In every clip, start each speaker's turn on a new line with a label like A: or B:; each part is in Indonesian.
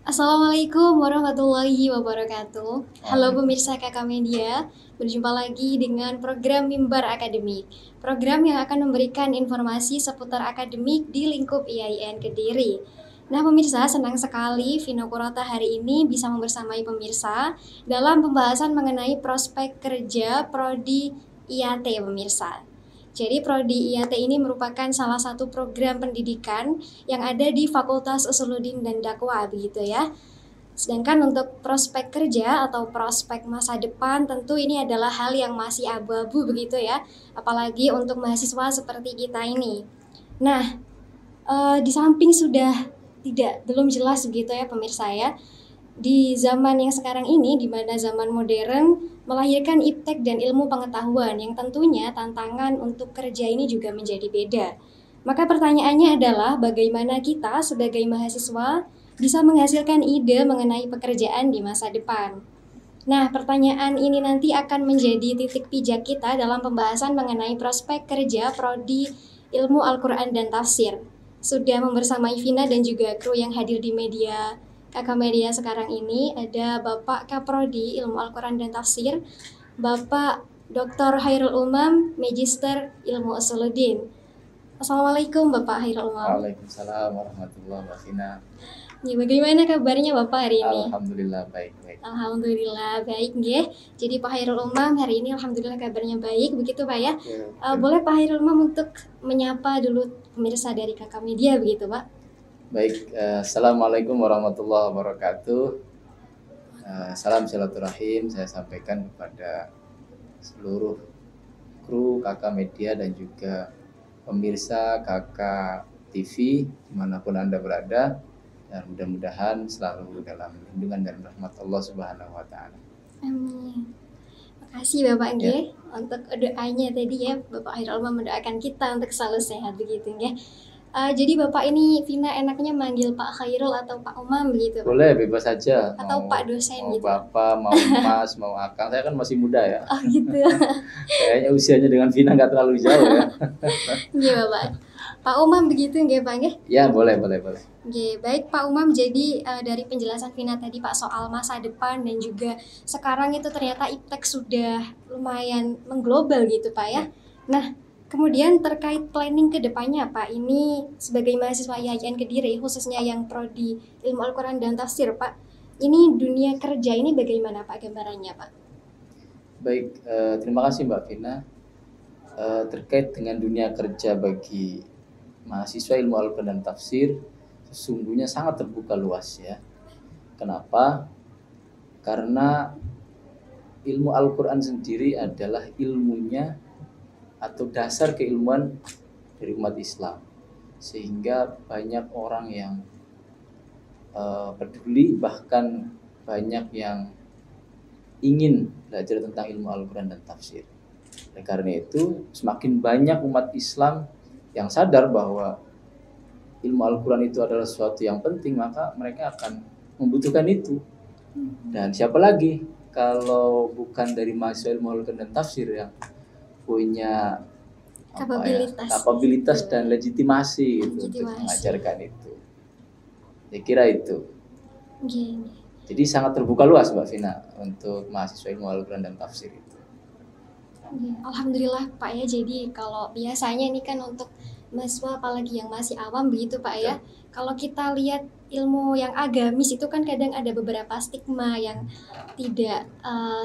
A: Assalamualaikum warahmatullahi wabarakatuh. Halo pemirsa
B: Waalaikumsalam.
A: Kakak Media, berjumpa lagi dengan program Mimbar Akademik. Program yang akan memberikan informasi seputar akademik di lingkup IAIN Kediri. Nah pemirsa, senang sekali Vino Kurota hari ini bisa membersamai pemirsa dalam pembahasan mengenai prospek kerja Prodi IAT pemirsa. Jadi Prodi IAT ini merupakan salah satu program pendidikan yang ada di Fakultas Usuluddin dan Dakwah begitu ya. Sedangkan untuk prospek kerja atau prospek masa depan tentu ini adalah hal yang masih abu-abu begitu ya. Apalagi untuk mahasiswa seperti kita ini. Nah, di samping sudah belum jelas begitu ya pemirsa ya. Di zaman yang sekarang ini, di mana zaman modern melahirkan iptek dan ilmu pengetahuan yang tentunya tantangan untuk kerja ini juga menjadi beda. Maka pertanyaannya adalah bagaimana kita sebagai mahasiswa bisa menghasilkan ide mengenai pekerjaan di masa depan. Nah, pertanyaan ini nanti akan menjadi titik pijak kita dalam pembahasan mengenai prospek kerja Prodi Ilmu Al-Quran dan Tafsir. Sudah membersamai Vina dan juga kru yang hadir di media Kakak Media sekarang ini ada Bapak Kaprodi Ilmu Al-Quran dan Tafsir, Bapak Dr. Hairul Umam, Magister Ilmu Usuluddin. Assalamualaikum Bapak Hairul Umam.
B: Waalaikumsalam warahmatullahi wabarakatuh.
A: Ya, bagaimana kabarnya Bapak hari ini?
B: Alhamdulillah baik-baik.
A: Alhamdulillah baik nggih. Jadi Pak Hairul Umam hari ini alhamdulillah kabarnya baik begitu Pak ya.
B: Ya.
A: Boleh Pak Hairul Umam untuk menyapa dulu pemirsa dari Kakak Media begitu Pak.
B: Baik, Assalamualaikum warahmatullahi wabarakatuh. Salam silaturahim saya sampaikan kepada seluruh kru kakak media dan juga pemirsa kakak TV dimanapun Anda berada, dan mudah-mudahan selalu dalam lindungan dan rahmat Allah Subhanahu wa Ta'ala.
A: Amin. Makasih Bapak nggih untuk doanya tadi ya. Bapak Hairul Umam mendoakan kita untuk selalu sehat begitu nggih. Jadi Bapak ini Vina enaknya manggil Pak Khairul atau Pak Umam begitu Pak?
B: Boleh, bebas saja.
A: Atau Pak dosen
B: mau
A: gitu.
B: Bapak, mau Mas, mau Akang. Saya kan masih muda ya.
A: Oh gitu.
B: Kayaknya usianya dengan Vina nggak terlalu jauh ya.
A: Nggih Bapak. Pak Umam begitu nggih Pak nggih?
B: Ya, boleh.
A: Oke, baik Pak Umam. Jadi dari penjelasan Vina tadi Pak soal masa depan dan juga sekarang itu ternyata iptek sudah lumayan mengglobal gitu Pak ya. Nah, kemudian terkait planning ke depannya Pak, ini sebagai mahasiswa IAIN Kediri khususnya yang prodi Ilmu Al-Quran dan Tafsir Pak, ini dunia kerja ini bagaimana Pak gambarannya Pak?
B: Baik, terima kasih Mbak Vina. Terkait dengan dunia kerja bagi mahasiswa ilmu Al-Quran dan Tafsir, sesungguhnya sangat terbuka luas ya. Kenapa? Karena ilmu Al-Quran sendiri adalah ilmunya atau dasar keilmuan dari umat Islam, sehingga banyak orang yang peduli, bahkan banyak yang ingin belajar tentang ilmu Al-Quran dan tafsir. Oleh karena itu, semakin banyak umat Islam yang sadar bahwa ilmu Al-Quran itu adalah sesuatu yang penting, maka mereka akan membutuhkan itu. Dan siapa lagi kalau bukan dari mahasiswa ilmu Al-Quran dan tafsir yang punya kapabilitas dan legitimasi gitu untuk mengajarkan itu. Saya kira itu. Jadi sangat terbuka luas Mbak Vina untuk mahasiswa ilmu Al-Quran dan tafsir itu.
A: Alhamdulillah Pak ya. Jadi kalau biasanya ini kan untuk mahasiswa apalagi yang masih awam begitu Pak ya. Kalau kita lihat ilmu yang agamis itu kan kadang ada beberapa stigma yang tidak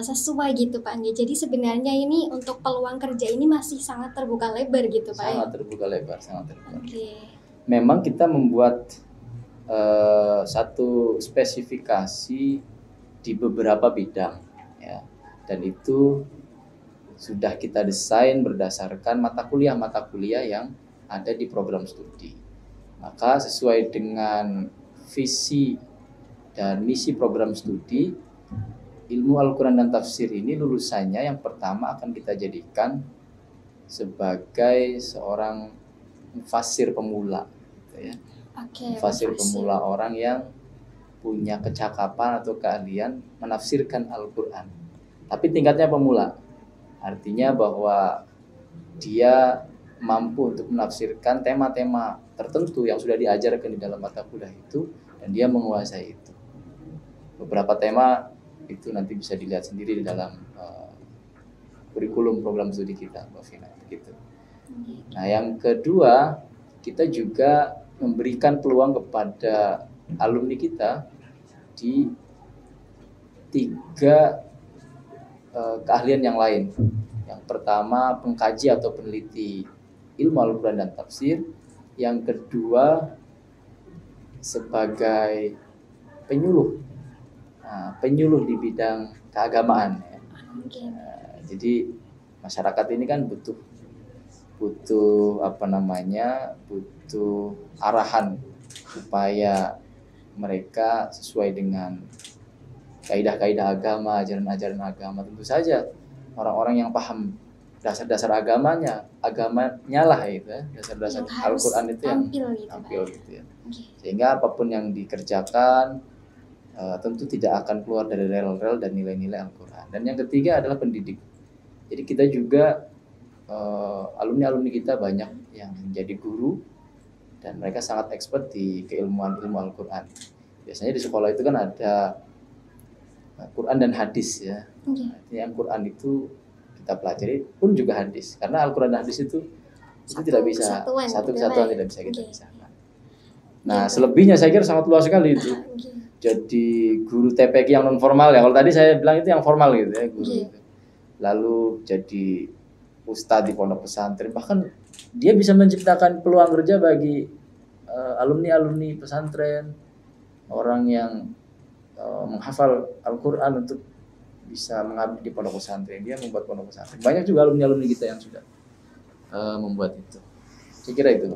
A: sesuai gitu Pak. Jadi sebenarnya ini untuk peluang kerja ini masih sangat terbuka lebar gitu Pak.
B: Sangat terbuka lebar. Memang kita membuat satu spesifikasi di beberapa bidang ya, dan itu sudah kita desain berdasarkan mata kuliah yang ada di program studi. Maka sesuai dengan visi dan misi program studi, ilmu Al-Quran dan tafsir ini lulusannya yang pertama akan kita jadikan sebagai seorang mufassir pemula gitu ya. Mufassir pemula, orang yang punya kecakapan atau keahlian menafsirkan Al-Quran, tapi tingkatnya pemula. Artinya bahwa dia mampu untuk menafsirkan tema-tema tertentu yang sudah diajarkan di dalam mata kuliah itu, dan dia menguasai itu. beberapa tema itu nanti bisa dilihat sendiri di dalam kurikulum program studi kita, Mbak Vina, begitu. Nah, yang kedua, kita juga memberikan peluang kepada alumni kita di 3 keahlian yang lain. Yang pertama, pengkaji atau peneliti ilmu Al-Quran dan tafsir. Yang kedua, sebagai penyuluh, penyuluh di bidang keagamaan. Jadi masyarakat ini kan butuh butuh arahan supaya mereka sesuai dengan kaidah-kaidah agama, ajaran-ajaran agama. Tentu saja orang-orang yang paham dasar-dasar agamanya lah itu ya, dasar-dasar Al-Quran itu yang tampil gitu ya. Sehingga apapun yang dikerjakan tentu tidak akan keluar dari rel-rel dan nilai-nilai Al-Quran. Dan yang ketiga adalah pendidik. Jadi kita juga alumni-alumni kita banyak yang menjadi guru dan mereka sangat expert di keilmuan ilmu Al-Quran. Biasanya di sekolah itu kan ada Quran dan hadis ya. Yang Quran itu kita pelajari pun juga hadis, karena Al-Quran dan hadis itu tidak bisa satu kesatuan, tidak bisa kita pisahkan. Nah, selebihnya saya kira sangat luas sekali itu. Jadi guru TPQ yang non formal ya. Kalau tadi saya bilang itu yang formal gitu ya, guru itu. Lalu jadi ustadz di pondok pesantren, bahkan dia bisa menciptakan peluang kerja bagi alumni-alumni pesantren, orang yang menghafal Al-Quran untuk bisa mengabdi di pondok pesantren. Dia membuat pondok pesantren. Banyak juga alumni-alumni kita yang sudah membuat itu. Saya kira itu.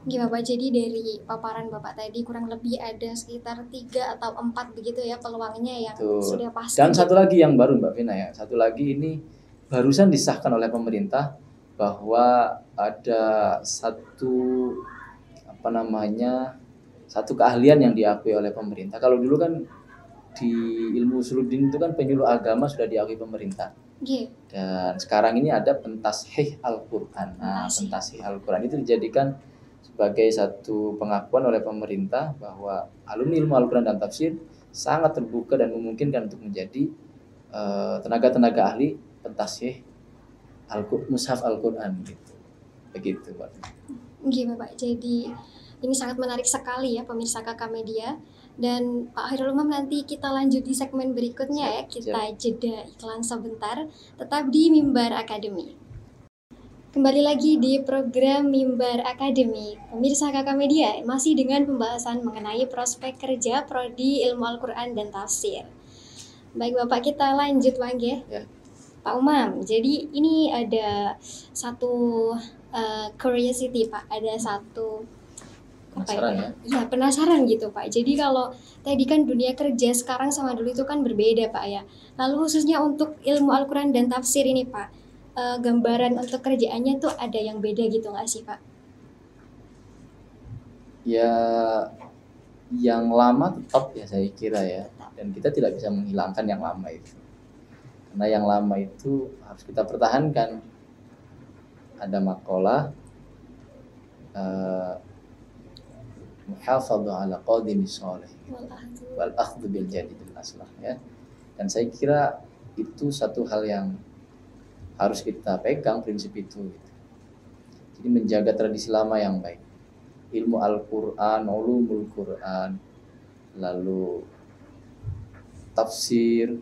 A: Oke Bapak, jadi dari paparan Bapak tadi kurang lebih ada sekitar 3 atau 4 begitu ya peluangnya yang sudah pasti.
B: Dan satu lagi yang baru Mbak Vina ya, satu lagi ini barusan disahkan oleh pemerintah bahwa ada satu keahlian yang diakui oleh pemerintah. Kalau dulu kan di ilmu usuluddin itu kan penyuluh agama sudah diakui pemerintah. Dan sekarang ini ada pentashih Al-Quran. Nah, pentashih Al-Quran itu dijadikan sebagai satu pengakuan oleh pemerintah bahwa alumni ilmu Al-Quran dan tafsir sangat terbuka dan memungkinkan untuk menjadi tenaga-tenaga ahli pentashih mushaf Al-Quran gitu. Begitu, Pak.
A: Bapak. Jadi ini sangat menarik sekali ya pemirsa KK Media. Dan Pak Khairul Umam, nanti kita lanjut di segmen berikutnya ya. Kita jeda iklan sebentar. Tetap di Mimbar Akademi. Kembali lagi di program Mimbar Akademi. Pemirsa KK Media masih dengan pembahasan mengenai prospek kerja Prodi Ilmu Al-Quran dan Tafsir. Baik Bapak, kita lanjut lagi ya. Pak Umam, jadi ini ada satu curiosity Pak, ada satu penasaran gitu Pak. Jadi kalau tadi kan dunia kerja sekarang sama dulu itu kan berbeda Pak ya. Lalu khususnya untuk ilmu Al-Quran dan tafsir ini Pak, gambaran untuk kerjaannya tuh ada yang beda gitu nggak sih Pak?
B: Ya, yang lama tetap ya saya kira ya. Dan kita tidak bisa menghilangkan yang lama itu. Karena yang lama itu harus kita pertahankan. Ada makalah muhafadhu ala qadimi sholih wal akhdhu bil jadidil aslah ya. Dan saya kira itu satu hal yang harus kita pegang, prinsip itu gitu. Jadi menjaga tradisi lama yang baik, ilmu Al-Quran, ulumul Quran, lalu tafsir,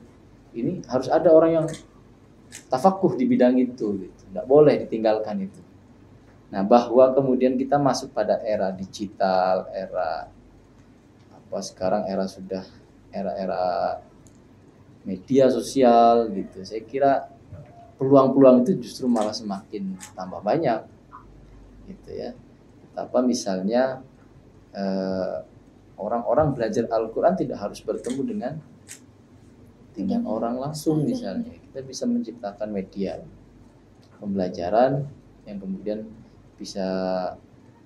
B: ini harus ada orang yang tafakuh di bidang itu gitu. Tidak boleh ditinggalkan itu. Nah, bahwa kemudian kita masuk pada era digital, sekarang era media sosial gitu. Saya kira peluang-peluang itu justru malah semakin tambah banyak gitu ya. Betapa misalnya orang-orang belajar Al-Quran tidak harus bertemu dengan orang langsung misalnya. Kita bisa menciptakan media pembelajaran yang kemudian bisa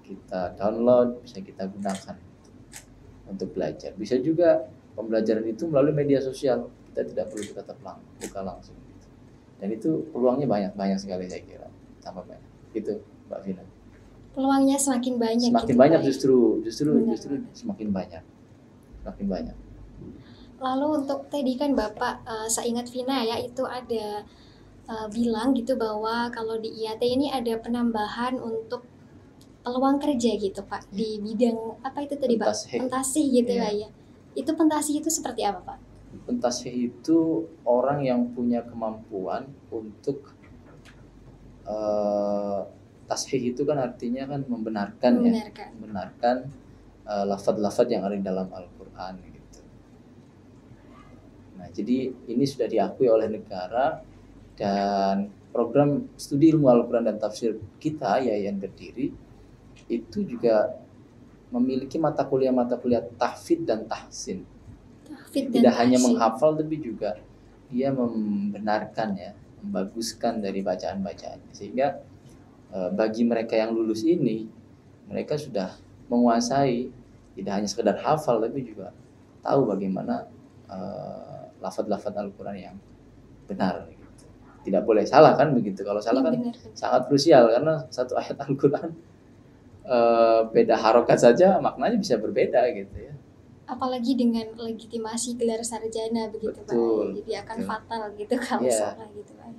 B: kita download, bisa kita gunakan untuk belajar. Bisa juga pembelajaran itu melalui media sosial. Kita tidak perlu kita buka langsung. Dan itu peluangnya banyak sekali saya kira. Tambah banyak. Gitu, Mbak Vina.
A: Peluangnya semakin banyak.
B: Semakin banyak justru semakin banyak. Semakin banyak.
A: Lalu untuk tadi kan Bapak, seingat Vina ya itu ada bilang gitu bahwa kalau di IAT ini ada penambahan untuk peluang kerja gitu Pak
B: Ya.
A: di bidang apa itu tadi Pak?
B: Pentasih.
A: Pentasih gitu
B: Iya.
A: Pak ya. Itu pentasih itu seperti apa Pak?
B: Pentasih itu orang yang punya kemampuan untuk tashih itu kan artinya kan membenarkan. Membenarkan lafaz-lafaz yang ada di dalam Al-Quran gitu. Nah, jadi ini sudah diakui oleh negara, dan program studi ilmu Al-Quran dan tafsir kita YAIN Kediri itu juga memiliki mata kuliah tahfidz dan tahsin. Tidak hanya menghafal tapi juga dia membenarkan ya, membaguskan dari bacaan-bacaannya, sehingga bagi mereka yang lulus ini, mereka sudah menguasai, tidak hanya sekedar hafal tapi juga tahu bagaimana lafaz-lafaz Al-Quran yang benar gitu. Tidak boleh salah kan begitu, kalau salah kan sangat krusial karena satu ayat Al-Quran beda harokat saja maknanya bisa berbeda gitu ya.
A: Apalagi dengan legitimasi gelar sarjana begitu
B: Betul,
A: Pak, jadi akan fatal gitu kalau salah gitu Pak.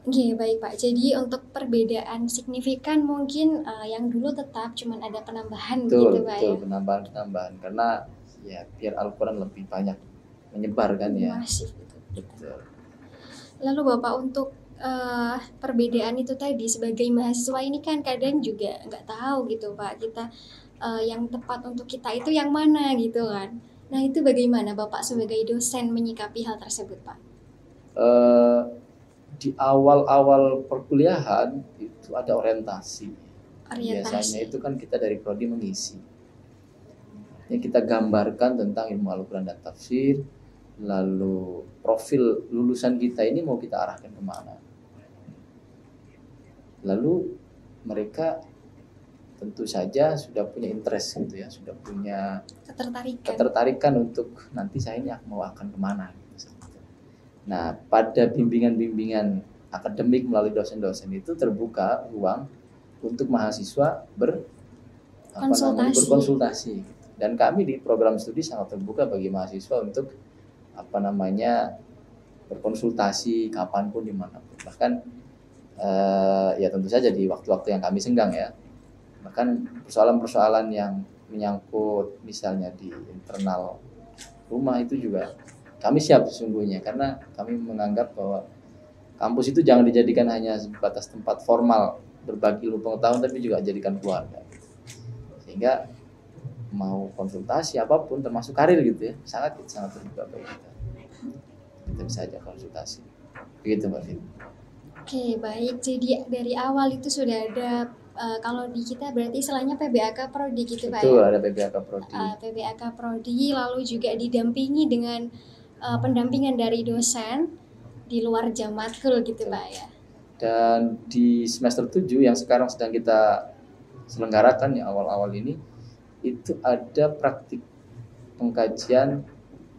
B: Oke,
A: baik Pak. Jadi untuk perbedaan signifikan mungkin yang dulu tetap cuman ada penambahan gitu Pak ya.
B: Penambahan karena ya biar Al-Quran lebih banyak menyebar kan ya.
A: Masif gitu. Betul. Lalu Bapak untuk perbedaan itu tadi sebagai mahasiswa ini kan kadang juga nggak tahu gitu Pak, kita yang tepat untuk kita itu yang mana gitu kan. Nah itu bagaimana Bapak sebagai dosen menyikapi hal tersebut Pak?
B: Di awal-awal perkuliahan itu ada orientasi. Biasanya itu kan kita dari prodi mengisi. Ya, kita gambarkan tentang ilmu Al-Quran dan tafsir, lalu profil lulusan kita ini mau kita arahkan kemana. Lalu mereka tentu saja sudah punya interest gitu ya, sudah punya ketertarikan untuk nanti saya ini mau akan kemana gitu. Nah, pada bimbingan-bimbingan akademik melalui dosen-dosen itu terbuka ruang untuk mahasiswa berkonsultasi. Dan kami di program studi sangat terbuka bagi mahasiswa untuk berkonsultasi kapanpun dimanapun. Bahkan ya tentu saja di waktu-waktu yang kami senggang ya. Bahkan persoalan-persoalan yang menyangkut misalnya di internal rumah itu juga kami siap sesungguhnya, karena kami menganggap bahwa kampus itu jangan dijadikan hanya sebatas tempat formal berbagi ilmu pengetahuan, tapi juga jadikan keluarga. Sehingga mau konsultasi apapun termasuk karir gitu ya, sangat terbuka bagi kita. Kita bisa aja konsultasi. Begitu Mbak Fit.
A: Oke, baik. Jadi dari awal itu sudah ada kalau di kita berarti istilahnya PBAK Prodi gitu Pak ya?
B: Betul, ada PBAK Prodi.
A: PBAK Prodi, lalu juga didampingi dengan pendampingan dari dosen di luar jam matkul gitu Pak ya.
B: Dan di semester 7 yang sekarang sedang kita selenggarakan ya awal-awal ini, itu ada praktik pengkajian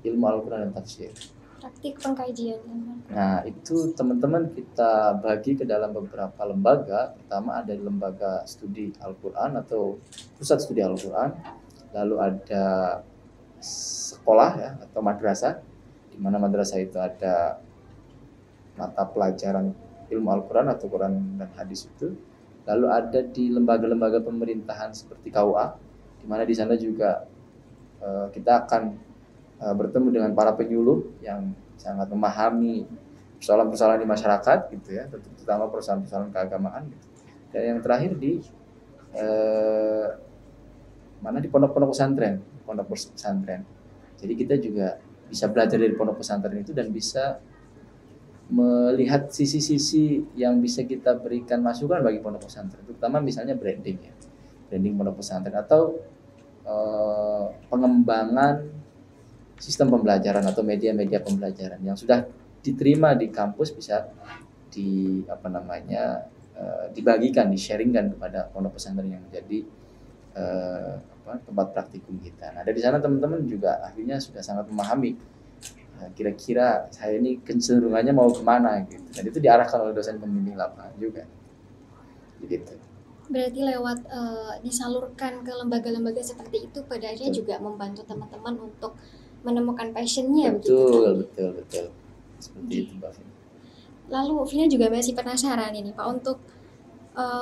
B: ilmu Al-Quran dan tafsir.
A: Praktik pengkajian.
B: Nah, itu teman-teman kita bagi ke dalam beberapa lembaga. Pertama ada lembaga studi Al-Quran atau pusat studi Al-Quran. Lalu ada sekolah ya atau madrasah, di mana madrasah itu ada mata pelajaran ilmu Al-Quran atau Quran dan hadis itu. Lalu ada di lembaga-lembaga pemerintahan seperti KUA, di mana di sana juga kita akan bertemu dengan para penyuluh yang sangat memahami persoalan-persoalan di masyarakat gitu ya, terutama persoalan-persoalan keagamaan gitu. Dan yang terakhir di di pondok pesantren. Jadi kita juga bisa belajar dari pondok pesantren itu dan bisa melihat sisi-sisi yang bisa kita berikan masukan bagi pondok pesantren, terutama misalnya branding pondok pesantren atau pengembangan sistem pembelajaran atau media-media pembelajaran yang sudah diterima di kampus bisa dibagikan, di-sharingkan kepada pondok pesantren yang menjadi tempat praktikum kita. Nah, dari sana teman-teman juga akhirnya sudah sangat memahami kira-kira saya ini kecenderungannya mau kemana gitu. Dan itu diarahkan oleh dosen pembimbing lapangan juga. Gitu.
A: Berarti lewat disalurkan ke lembaga-lembaga seperti itu pada akhirnya
B: Betul.
A: juga membantu teman-teman untuk menemukan passionnya begitu
B: Betul,
A: Pak.
B: betul, betul. Seperti
A: Oke.
B: itu, Mbak Vin.
A: Lalu Vina juga masih penasaran ini Pak untuk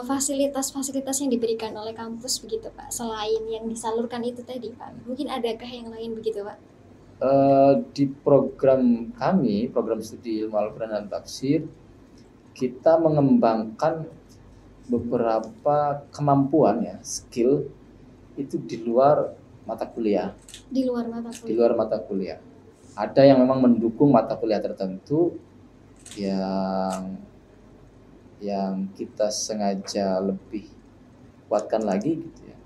A: fasilitas-fasilitas yang diberikan oleh kampus begitu Pak, selain yang disalurkan itu tadi Pak. Mungkin adakah yang lain begitu Pak?
B: Di program kami, program studi ilmu Al-Quran dan Tafsir, kita mengembangkan beberapa kemampuan ya, skill itu di luar mata kuliah.
A: Di luar mata
B: Di
A: kuliah.
B: luar mata kuliah. Ada yang memang mendukung mata kuliah tertentu yang kita sengaja lebih kuatkan lagi gitu ya.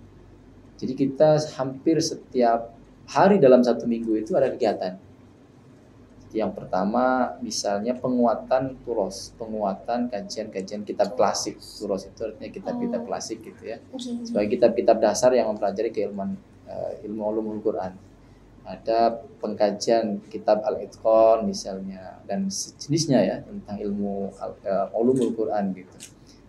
B: Jadi kita hampir setiap hari dalam satu minggu itu ada kegiatan. Yang pertama misalnya penguatan turos, penguatan kajian-kajian kitab klasik. Turos itu artinya kitab-kitab klasik gitu ya. Sebagai kitab-kitab dasar yang mempelajari keilmuan ilmu ulumul Quran. Ada pengkajian kitab Al-Itqan misalnya dan sejenisnya ya tentang ilmu ulumul Quran gitu.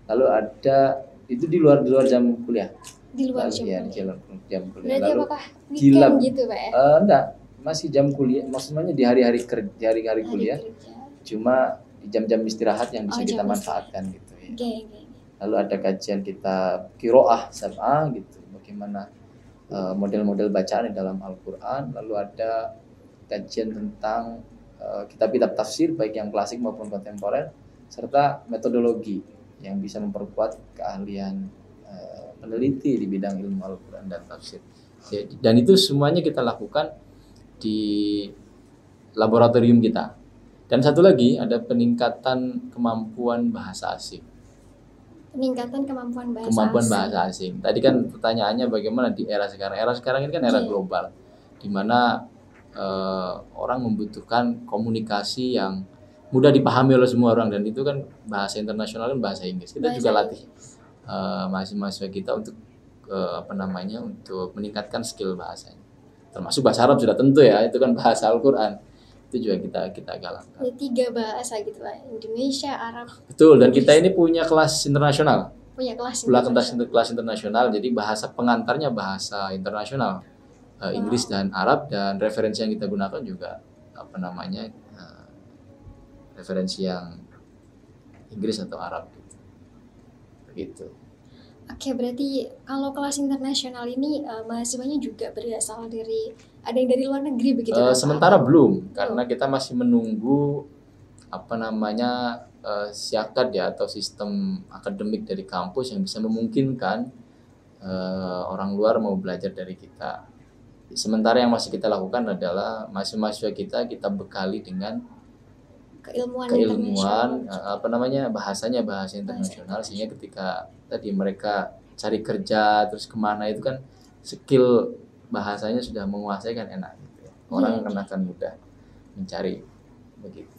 B: Lalu ada itu di luar jam kuliah.
A: Di luar
B: Lalu,
A: jam
B: ya,
A: kuliah.
B: jam kuliah.
A: Berarti
B: Lalu
A: apakah weekend
B: gila,
A: gitu Pak ya?
B: enggak, masih jam kuliah, maksudnya di hari-hari kerja, hari-hari kuliah,
A: kerja.
B: cuma di jam-jam istirahat yang bisa kita
A: jam
B: manfaatkan gitu ya.
A: Oke.
B: Lalu ada kajian kitab Qiraah Sab'ah gitu, bagaimana model-model bacaan di dalam Al-Quran. Lalu ada kajian tentang kitab-kitab tafsir baik yang klasik maupun kontemporer, serta metodologi yang bisa memperkuat keahlian peneliti di bidang ilmu Al-Quran dan tafsir. Ya, dan itu semuanya kita lakukan di laboratorium kita. Dan satu lagi ada peningkatan kemampuan bahasa asing.
A: Peningkatan kemampuan
B: bahasa asing. Tadi kan pertanyaannya bagaimana di era sekarang. Era sekarang ini kan era global, di mana orang membutuhkan komunikasi yang mudah dipahami oleh semua orang, dan itu kan bahasa internasional kan bahasa Inggris. Kita juga latih mahasiswa kita untuk untuk meningkatkan skill bahasanya. Termasuk bahasa Arab sudah tentu ya, itu kan bahasa Al-Quran. Itu juga kita galakkan.
A: 3 bahasa gitu Pak, Indonesia, Arab.
B: Betul, dan kita ini punya kelas internasional.
A: Punya kelas
B: internasional, jadi bahasa pengantarnya bahasa internasional. Inggris dan Arab, dan referensi yang kita gunakan juga referensi yang Inggris atau Arab gitu. Begitu.
A: Oke, berarti kalau kelas internasional ini mahasiswanya juga berasal dari, ada yang dari luar negeri begitu Pak?
B: Sementara belum, karena kita masih menunggu siakat ya, atau sistem akademik dari kampus yang bisa memungkinkan orang luar mau belajar dari kita. Sementara yang masih kita lakukan adalah mahasiswa kita bekali dengan keilmuan bahasanya bahasa internasional, sehingga ketika tadi mereka cari kerja terus kemana itu kan skill bahasanya sudah menguasai kan, enak gitu ya. Orang akan mudah mencari begitu.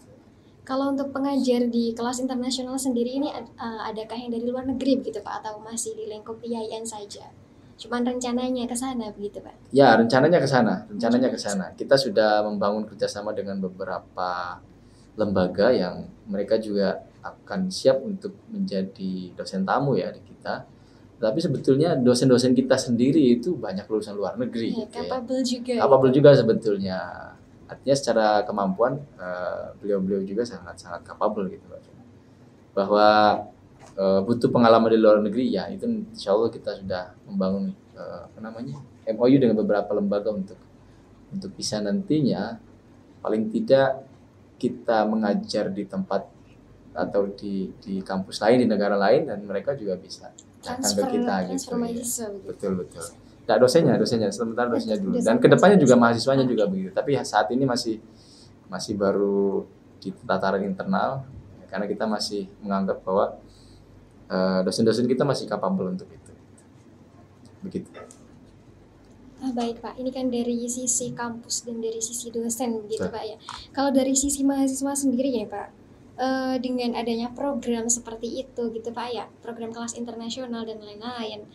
A: Kalau untuk pengajar di kelas internasional sendiri ini adakah yang dari luar negeri begitu Pak, atau masih di lingkup IAIN saja? Cuman rencananya ke sana begitu Pak?
B: Ya, rencananya ke sana. Kita sudah membangun kerjasama dengan beberapa lembaga yang mereka juga akan siap untuk menjadi dosen tamu ya di kita. Tapi sebetulnya dosen-dosen kita sendiri itu banyak lulusan luar negeri.
A: Capable
B: juga sebetulnya. Artinya secara kemampuan beliau-beliau juga sangat capable gitu Pak. Bahwa butuh pengalaman di luar negeri ya, itu insya Allah kita sudah membangun MOU dengan beberapa lembaga untuk bisa nantinya paling tidak kita mengajar di tempat atau di kampus lain, di negara lain, dan mereka juga bisa datang ke kita gitu ya. Betul. Nah, dosennya sementara dosennya dulu, dan kedepannya juga mahasiswanya juga begitu. Tapi saat ini masih baru di tataran internal, karena kita masih menganggap bahwa dosen-dosen kita masih capable untuk itu. Begitu.
A: Baik Pak, ini kan dari sisi kampus dan dari sisi dosen begitu Pak ya. Kalau dari sisi mahasiswa sendiri ya Pak, dengan adanya program seperti itu gitu Pak ya, program kelas internasional dan lain-lain,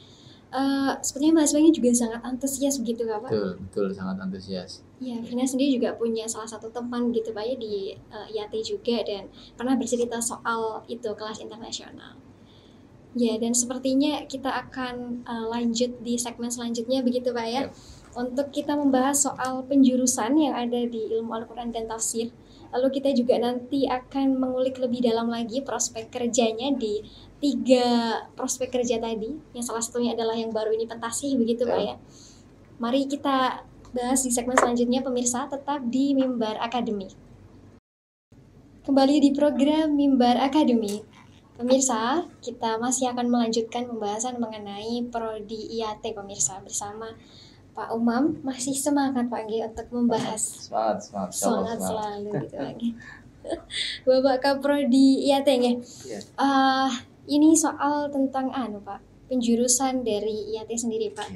A: sepertinya mahasiswanya juga sangat antusias begitu Pak?
B: Betul, sangat antusias.
A: Ya, Vina sendiri juga punya salah satu teman gitu Pak ya di IAT juga, dan pernah bercerita soal itu kelas internasional. Ya, dan sepertinya kita akan lanjut di segmen selanjutnya begitu Pak ya.
B: Yap.
A: Untuk kita membahas soal penjurusan yang ada di ilmu Al-Quran dan Tafsir. Lalu kita juga nanti akan mengulik lebih dalam lagi prospek kerjanya di 3 prospek kerja tadi. Yang salah satunya adalah yang baru ini pentasih begitu Pak ya. Mari kita bahas di segmen selanjutnya pemirsa, tetap di Mimbar Akademik. Kembali di program Mimbar Akademik. Pemirsa, kita masih akan melanjutkan pembahasan mengenai prodi IAT pemirsa bersama Pak Umam. Masih semangat Pak G untuk membahas. Semangat selalu gitu lagi. Bapak Kaprodi IAT nggih. Ini soal tentang Pak, penjurusan dari IAT sendiri Pak.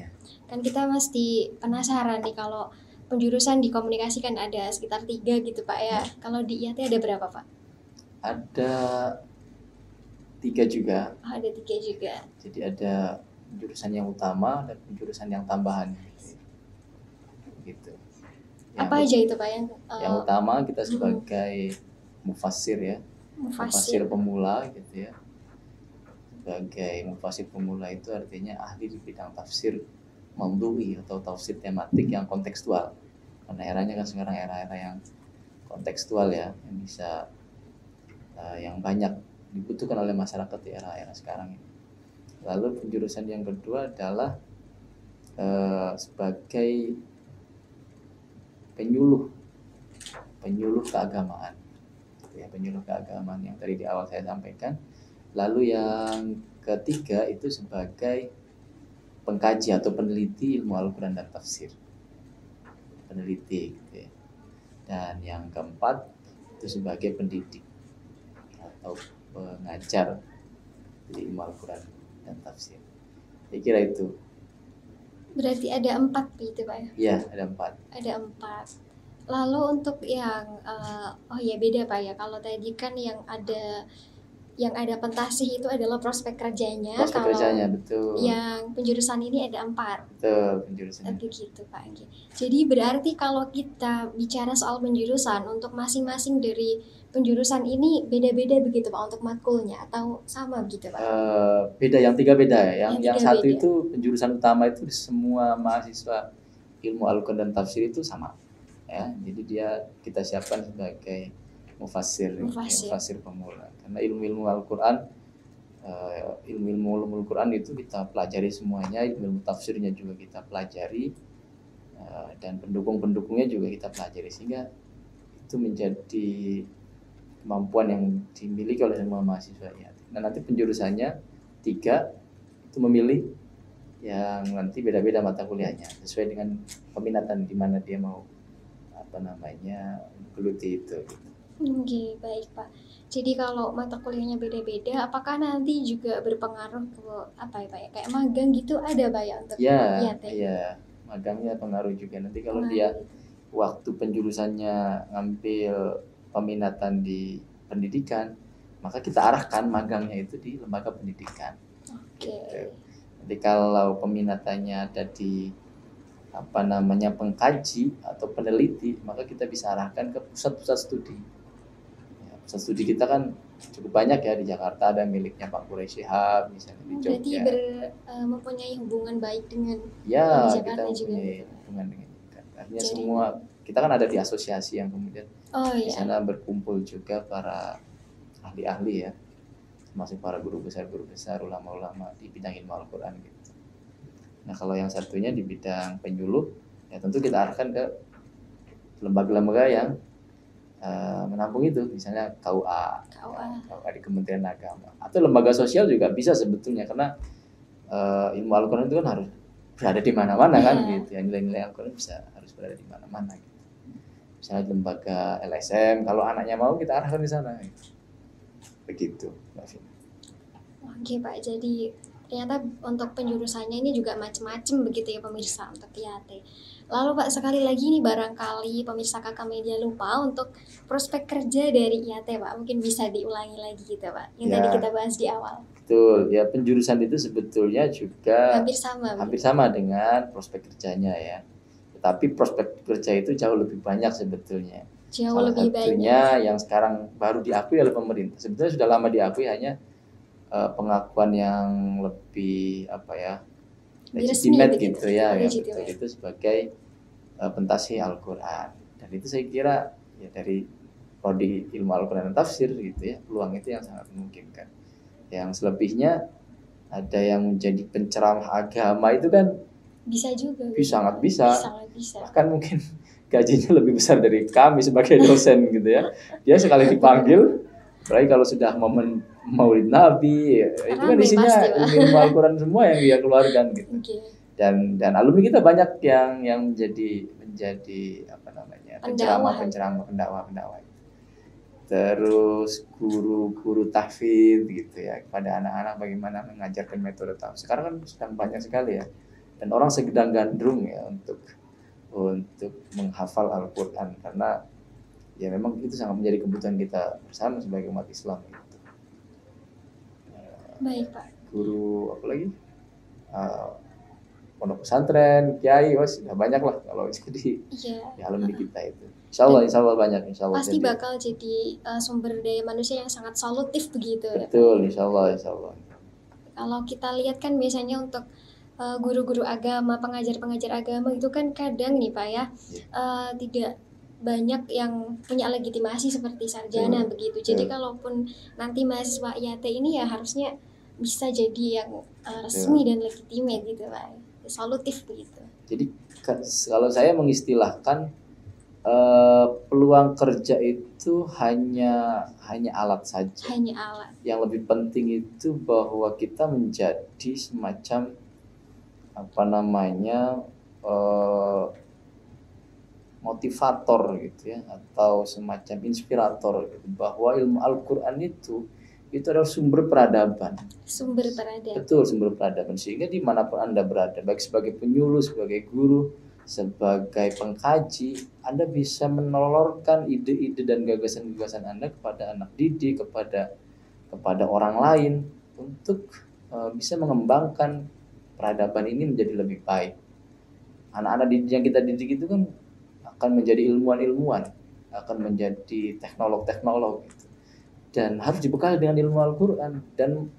A: Kan kita mesti penasaran nih kalau penjurusan di komunikasi kan ada sekitar 3 gitu Pak ya. Kalau di IAT ada berapa Pak?
B: Ada 3 juga.
A: Ada 3 juga.
B: Jadi ada penjurusan yang utama dan penjurusan yang tambahan. Gitu.
A: Apa aja itu Pak
B: yang utama kita sebagai mufassir ya. Mufassir pemula gitu ya. Sebagai mufassir pemula itu artinya ahli di bidang tafsir maudhu'i atau tafsir tematik yang kontekstual. Karena eranya kan sekarang era-era yang kontekstual ya, yang bisa yang banyak dibutuhkan oleh masyarakat di era-era sekarang ini. Lalu penjurusan yang kedua adalah sebagai penyuluh keagamaan, ya, penyuluh keagamaan yang tadi di awal saya sampaikan. Lalu yang ketiga itu sebagai pengkaji atau peneliti ilmu Al-Quran dan tafsir, peneliti gitu ya. Dan yang keempat itu sebagai pendidik atau pengajar di ilmu Al-Quran dan tafsir. Saya kira itu.
A: Berarti ada 4 gitu Pak ya?
B: Iya, ada 4.
A: Ada 4. Lalu untuk yang beda Pak ya. Kalau tadi kan yang ada pentasih itu adalah prospek kerjanya.
B: Prospek kerjanya, betul.
A: Yang penjurusan ini ada 4.
B: Betul, penjurusannya.
A: Begitu Pak. Jadi berarti kalau kita bicara soal penjurusan, untuk masing-masing dari penjurusan ini beda-beda begitu Pak untuk matkulnya atau sama begitu Pak?
B: Beda, yang 3 beda ya. Yang satu beda. Itu penjurusan utama itu semua mahasiswa ilmu Al-Quran dan tafsir itu sama. Ya, jadi kita siapkan sebagai mufassir pemula. Karena ilmu Al-Quran, ilmu Al-Quran itu kita pelajari semuanya, ilmu tafsirnya juga kita pelajari, dan pendukung-pendukungnya juga kita pelajari, sehingga itu menjadi kemampuan yang dimiliki oleh semua mahasiswa ya. Nah, nanti penjurusannya 3 itu memilih yang nanti beda-beda mata kuliahnya sesuai dengan peminatan di mana dia mau geluti itu.
A: Oke, baik Pak. Jadi kalau mata kuliahnya beda-beda, apakah nanti juga berpengaruh ke Pak ya? Kayak magang gitu ada Pak ya untuk IAT?
B: Iya, magangnya pengaruh juga. Nanti kalau dia waktu penjurusannya ngambil peminatan di pendidikan, maka kita arahkan magangnya itu di lembaga pendidikan. Gitu. Jadi kalau peminatannya ada di pengkaji atau peneliti, maka kita bisa arahkan ke pusat-pusat studi. Ya, pusat studi kita kan cukup banyak ya, di Jakarta ada miliknya Pak Quraisy Shihab misalnya, di Jogja.
A: Berarti mempunyai hubungan baik dengan
B: Jakarta kita juga. Hubungan dengan Jakarta. Artinya semua kita kan ada di asosiasi yang kemudian di sana berkumpul juga para ahli-ahli ya, termasuk para guru besar, ulama-ulama di bidang ilmu Al-Quran gitu. Nah, kalau yang satunya di bidang penyuluh, ya tentu kita arahkan ke lembaga-lembaga yang menampung itu, misalnya KUA di Kementerian Agama, atau lembaga sosial juga bisa sebetulnya, karena ilmu Al-Quran itu kan harus berada di mana-mana kan gitu ya, nilai-nilai Al-Quran harus berada di mana-mana gitu. Misalnya lembaga LSM, kalau anaknya mau kita arahkan di sana gitu. Begitu, Mbak Vina.
A: Oke Pak, jadi ternyata untuk penjurusannya ini juga macam-macam begitu ya pemirsa untuk IAT. Lalu Pak, sekali lagi nih barangkali pemirsa Kakak Media lupa untuk prospek kerja dari IAT Pak, mungkin bisa diulangi lagi gitu Pak, yang tadi kita bahas di awal.
B: Betul, ya penjurusan itu sebetulnya juga
A: hampir
B: sama dengan prospek kerjanya ya. Tetapi prospek kerja itu jauh lebih banyak sebetulnya. Salah satunya yang sekarang baru diakui oleh pemerintah. Sebetulnya sudah lama diakui, hanya pengakuan yang lebih
A: Lebih resmi
B: legitimate
A: begitu.
B: gitu ya, yang
A: Legitimate.
B: betul itu sebagai pentasih Al-Quran. Dan itu saya kira ya dari prodi ilmu Al-Quran dan tafsir gitu ya, peluang itu yang sangat memungkinkan. Yang selebihnya ada yang menjadi penceramah agama itu kan
A: Bisa juga.
B: sangat bisa.
A: Sangat bisa.
B: Bahkan mungkin gajinya lebih besar dari kami sebagai dosen gitu ya. Dia sekali dipanggil, apalagi kalau sudah momen Maulid Nabi, itu kan
A: Ramai
B: isinya
A: pasti, Pak.
B: ilmu Al-Quran semua yang dia keluarkan gitu.
A: Oke.
B: Dan alumni kita banyak yang menjadi
A: Pendakwah.
B: pendakwah. Terus guru-guru tahfidz gitu ya, kepada anak-anak bagaimana mengajarkan metode tahfidz. Sekarang kan sedang banyak sekali ya. Dan orang segedang gandrung ya untuk menghafal Al-Qur'an, karena ya memang itu sangat menjadi kebutuhan kita bersama sebagai umat Islam gitu.
A: Baik, Pak.
B: Guru apa lagi? Pondok pesantren, kiai, sudah banyak lah kalau jadi di alumni kita itu. Insya Allah banyak, insya Allah.
A: Pasti bakal jadi sumber daya manusia yang sangat solutif begitu.
B: Betul, ya, insya Allah.
A: Kalau kita lihat kan biasanya untuk guru-guru agama, pengajar-pengajar agama itu kan kadang nih Pak ya, tidak banyak yang punya legitimasi seperti sarjana begitu. Jadi kalaupun nanti mahasiswa IAT ini ya harusnya bisa jadi yang resmi dan legitimate gitu Pak. Solutif begitu.
B: Jadi kalau saya mengistilahkan peluang kerja itu hanya alat saja.
A: Hanya alat.
B: Yang lebih penting itu bahwa kita menjadi semacam motivator gitu ya, atau semacam inspirator gitu, bahwa ilmu Al-Qur'an itu adalah sumber peradaban. Betul, sumber peradaban. Sehingga dimanapun Anda berada, baik sebagai penyuluh, sebagai guru, sebagai pengkaji, Anda bisa menolorkan ide-ide dan gagasan-gagasan Anda kepada anak didik, kepada orang lain, untuk bisa mengembangkan peradaban ini menjadi lebih baik. Anak-anak didik yang kita didik itu kan akan menjadi ilmuwan-ilmuwan, akan menjadi teknolog-teknolog gitu. Dan harus dibekali dengan ilmu Al-Qur'an, dan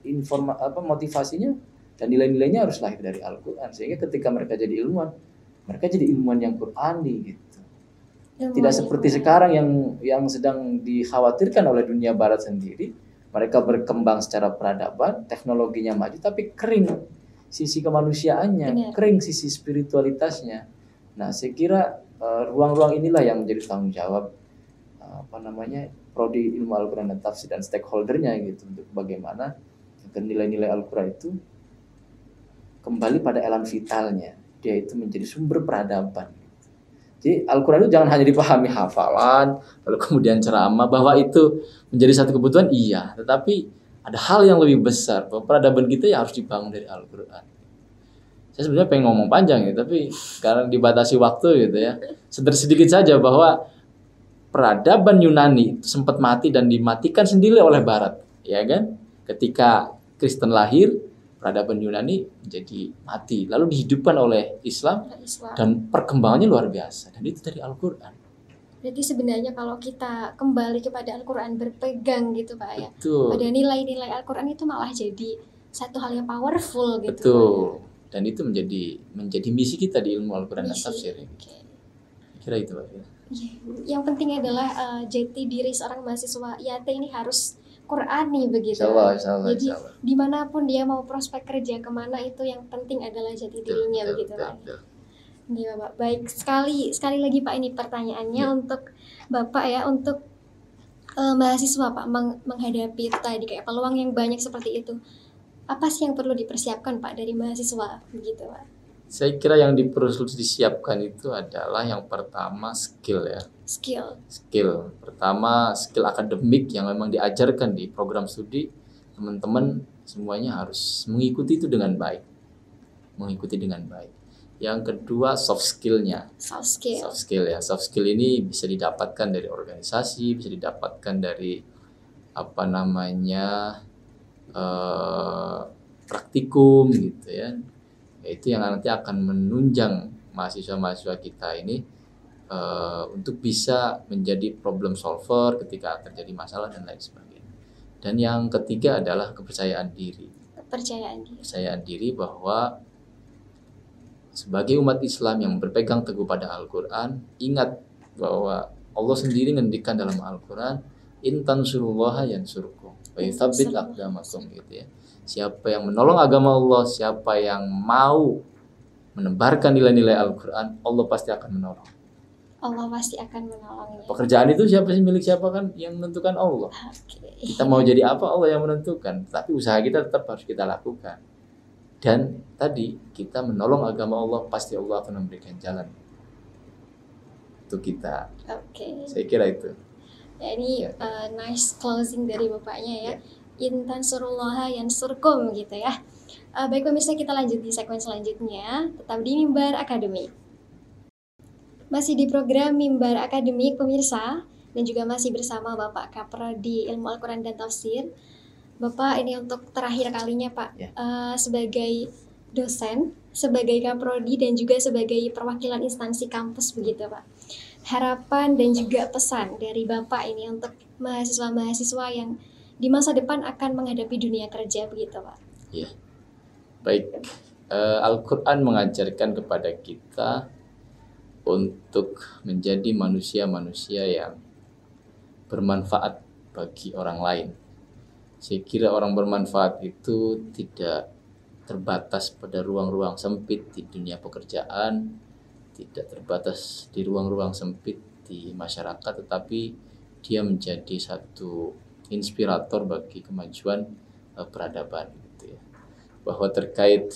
B: motivasinya dan nilai-nilainya harus lahir dari Al-Qur'an, sehingga ketika mereka jadi ilmuwan, mereka jadi ilmuwan yang Qur'ani gitu. Tidak seperti sekarang yang sedang dikhawatirkan oleh dunia barat sendiri. Mereka berkembang secara peradaban, teknologinya maju, tapi kering sisi kemanusiaannya, kering sisi spiritualitasnya. Nah, saya kira ruang-ruang inilah yang menjadi tanggung jawab prodi ilmu Al-Quran dan tafsir dan stakeholdernya gitu, untuk bagaimana agar nilai-nilai Al-Quran itu kembali pada elan vitalnya, dia itu menjadi sumber peradaban. Jadi Al-Quran itu jangan hanya dipahami hafalan lalu kemudian ceramah, bahwa itu menjadi satu kebutuhan, iya, tetapi ada hal yang lebih besar, bahwa peradaban kita ya harus dibangun dari Al-Quran. Saya sebenarnya pengen ngomong panjang ya, tapi karena dibatasi waktu gitu ya, sedikit saja bahwa peradaban Yunani itu sempat mati dan dimatikan sendiri oleh Barat, ya kan? Ketika Kristen lahir, peradaban Yunani menjadi mati, lalu dihidupkan oleh Islam. Dan perkembangannya luar biasa, dan itu dari Al-Qur'an.
A: Berarti sebenarnya kalau kita kembali kepada Al-Qur'an, berpegang gitu Pak ya,
B: betul,
A: pada nilai-nilai Al-Qur'an itu malah jadi satu hal yang powerful gitu.
B: Betul. Dan itu menjadi misi kita di ilmu Al-Qur'an dan tafsir. Kira itu Pak ya.
A: Yang penting adalah jati diri seorang mahasiswa IAT ini harus Qur'ani begitu.
B: Insya
A: Jadi dimanapun dia mau prospek kerja kemana, itu yang penting adalah jati dirinya begitu Pak. Iya Pak. Baik, sekali lagi Pak, ini pertanyaannya untuk Bapak ya, untuk mahasiswa Pak, menghadapi itu tadi kayak peluang yang banyak seperti itu. Apa sih yang perlu dipersiapkan Pak dari mahasiswa begitu Pak?
B: Saya kira yang perlu disiapkan itu adalah yang pertama skill ya. Skill. Pertama skill akademik yang memang diajarkan di program studi. Teman-teman semuanya harus mengikuti itu dengan baik. Yang kedua soft skill-nya. Soft skill ini bisa didapatkan dari organisasi, bisa didapatkan dari praktikum gitu ya. Itu yang nanti akan menunjang mahasiswa-mahasiswa kita ini untuk bisa menjadi problem solver ketika terjadi masalah dan lain sebagainya. Dan yang ketiga adalah kepercayaan diri.
A: Kepercayaan diri.
B: Kepercayaan diri bahwa sebagai umat Islam yang berpegang teguh pada Al-Quran, ingat bahwa Allah sendiri ngendikan dalam Al-Quran, in tansurullaha yansurkum wa yutsabbit aqdamakum, gitu ya. Siapa yang menolong agama Allah, siapa yang mau menebarkan nilai-nilai Al-Quran, Allah pasti akan menolong.
A: Allah pasti akan menolongnya.
B: Pekerjaan itu siapa sih, milik siapa, kan yang menentukan Allah. Kita mau jadi apa, Allah yang menentukan, tapi usaha kita tetap harus kita lakukan. Dan tadi kita menolong agama Allah, pasti Allah akan memberikan jalan untuk kita. Saya kira itu.
A: Ya, ini nice closing dari bapaknya ya. In tansurullaha yansurkum, gitu ya. Baik pemirsa, kita lanjut di segmen selanjutnya, tetap di Mimbar Akademik. Masih di program Mimbar Akademik pemirsa, dan juga masih bersama Bapak Kaprodi Ilmu Al-Quran dan Tafsir. Bapak, ini untuk terakhir kalinya Pak, sebagai dosen, sebagai Kaprodi, dan juga sebagai perwakilan instansi kampus begitu Pak. Harapan dan juga pesan dari Bapak ini untuk mahasiswa-mahasiswa yang di masa depan akan menghadapi dunia kerja begitu Pak.
B: Ya, baik. Al-Quran mengajarkan kepada kita untuk menjadi manusia-manusia yang bermanfaat bagi orang lain. Saya kira orang bermanfaat itu tidak terbatas pada ruang-ruang sempit di dunia pekerjaan, tidak terbatas di ruang-ruang sempit di masyarakat, tetapi dia menjadi satu inspirator bagi kemajuan peradaban, gitu ya. Bahwa terkait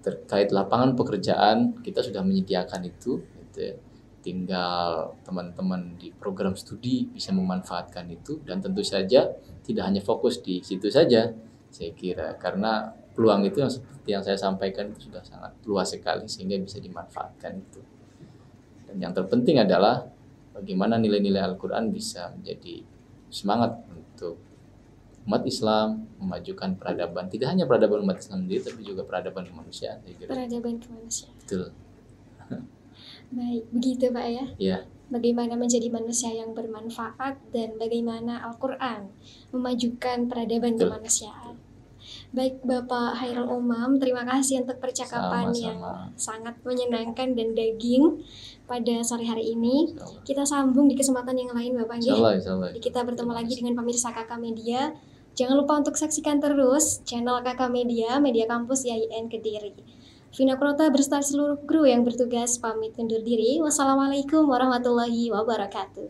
B: terkait lapangan pekerjaan, kita sudah menyediakan itu, gitu ya. Tinggal teman-teman di program studi bisa memanfaatkan itu, dan tentu saja tidak hanya fokus di situ saja, saya kira, karena peluang itu yang seperti yang saya sampaikan itu sudah sangat luas sekali sehingga bisa dimanfaatkan itu. Dan yang terpenting adalah bagaimana nilai-nilai Al-Quran bisa menjadi semangat untuk umat Islam memajukan peradaban, tidak hanya peradaban umat Islam sendiri, tapi juga peradaban kemanusiaan, saya kira.
A: Peradaban kemanusiaan.
B: Betul.
A: Baik, begitu Pak ya.
B: Ya.
A: Bagaimana menjadi manusia yang bermanfaat dan bagaimana Al-Quran memajukan peradaban kemanusiaan. Baik Bapak Hairul Umam, terima kasih untuk percakapan yang sangat menyenangkan dan daging pada sore hari ini. Kita sambung di kesempatan yang lain Bapak.
B: Insyaallah.
A: Kita bertemu lagi dengan pemirsa KK Media. Jangan lupa untuk saksikan terus channel KK Media, Media Kampus IAIN Kediri. Vina Krota beserta seluruh kru yang bertugas pamit undur diri. Wassalamualaikum warahmatullahi wabarakatuh.